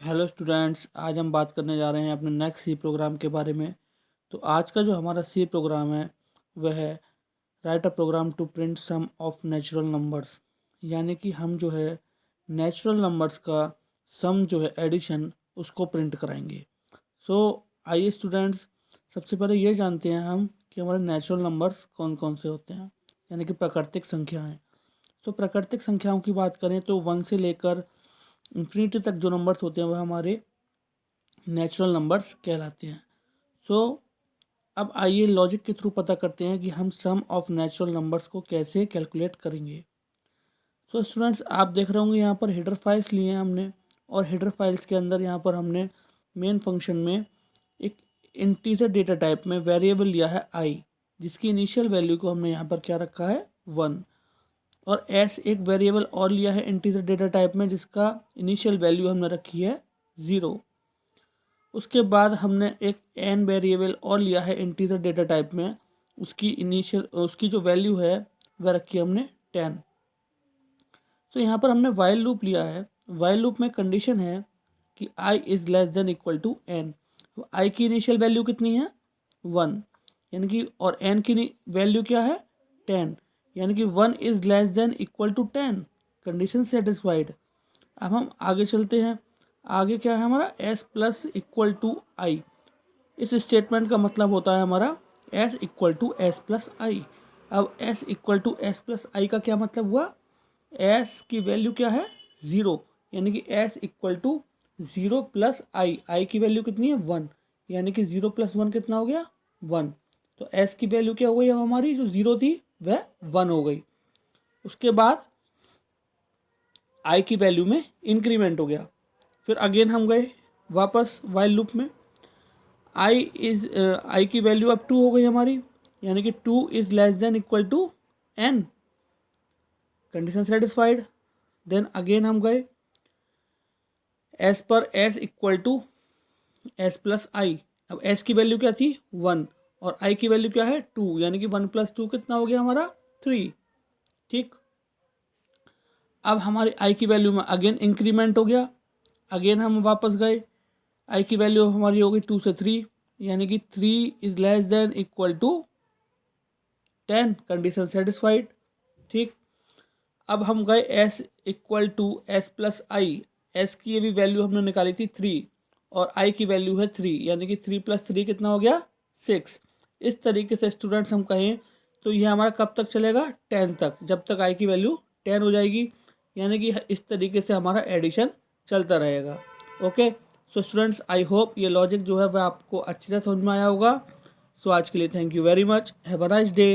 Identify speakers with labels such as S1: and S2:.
S1: Hello students, आज हम बात करने जा रहे हैं अपने नेक्स्ट सी प्रोग्राम के बारे में। तो आज का जो हमारा सी प्रोग्राम है वह है write a program to print sum of natural numbers. यानी कि हम जो है नेचुरल नंबर्स का सम जो है एडिशन उसको प्रिंट कराएंगे। सो आइए स्टूडेंट्स, सबसे पहले ये जानते हैं हम कि हमारे नेचुरल नंबर्स कौन कौन से होते हैं, यानी कि प्राकृतिक संख्याएँ। तो प्राकृतिक संख्याओं की बात करें तो 1 से लेकर इन्फिनिटी तक जो नंबर्स होते हैं वह हमारे नेचुरल नंबर्स कहलाते हैं। सो अब आइए लॉजिक के थ्रू पता करते हैं कि हम सम ऑफ नेचुरल नंबर्स को कैसे कैलकुलेट करेंगे। सो स्टूडेंट्स, आप देख रहे होंगे यहाँ पर हेडर फाइल्स लिए हैं हमने, और हेडर फाइल्स के अंदर यहाँ पर हमने मेन फंक्शन में एक इंटीजर डेटा टाइप में वेरिएबल लिया है आई, जिसकी इनिशियल वैल्यू को हमने यहाँ पर क्या रखा है 1, और एस एक वेरिएबल और लिया है इंटीजर डेटा टाइप में जिसका इनिशियल वैल्यू हमने रखी है 0। उसके बाद हमने एक एन वेरिएबल और लिया है इंटीजर डेटा टाइप में, उसकी जो वैल्यू है वह रखी है हमने 10। तो यहाँ पर हमने वाइल लूप लिया है। वाइल लूप में कंडीशन है कि i is less than equal to N. I की इनिशियल वैल्यू कितनी है 1, यानी कि, और n की वैल्यू क्या है 10, यानी कि 1 is less than equal to 10। Condition satisfied. अब हम आगे चलते हैं। आगे क्या है हमारा s plus equal to I. इस स्टेटमेंट का मतलब होता है हमारा s equal to S plus I. अब s equal to S plus I का क्या मतलब हुआ, s की वैल्यू क्या है 0, यानी कि s इक्वल टू 0 प्लस आई की वैल्यू कितनी है 1, यानी कि 0 प्लस 1 कितना हो गया 1। तो s की वैल्यू क्या हो गई, अब हमारी जो 0 थी वह 1 हो गई। उसके बाद आई की वैल्यू में इंक्रीमेंट हो गया। फिर अगेन हम गए वापस वाइल लूप में। आई की वैल्यू अब 2 हो गई हमारी, यानी कि 2 is less than equal to n। Condition satisfied. Then again हम गए एस पर S equal to S plus I. अब एस की वैल्यू क्या थी 1, और आई की वैल्यू क्या है 2, यानी कि 1 प्लस 2 कितना हो गया हमारा 3। ठीक। अब हमारी आई की वैल्यू में अगेन इंक्रीमेंट हो गया। अगेन हम वापस गए, आई की वैल्यू हमारी हो गई 2 से 3, यानी कि 3 is less than equal to 10। Condition satisfied. ठीक। अब हम गए S equal to S plus I. S की ये भी वैल्यू हमने निकाली थी 3, और आई की वैल्यू है 3, यानी कि 3 प्लस 3 कितना हो गया 6। इस तरीके से स्टूडेंट्स हम कहें तो ये हमारा कब तक चलेगा 10 तक, जब तक आई की वैल्यू 10 हो जाएगी। यानी कि इस तरीके से हमारा एडिशन चलता रहेगा। Okay. So students, I hope ये लॉजिक जो है वह आपको अच्छी तरह समझ में आया होगा। सो आज के लिए thank you very much. Have a nice day.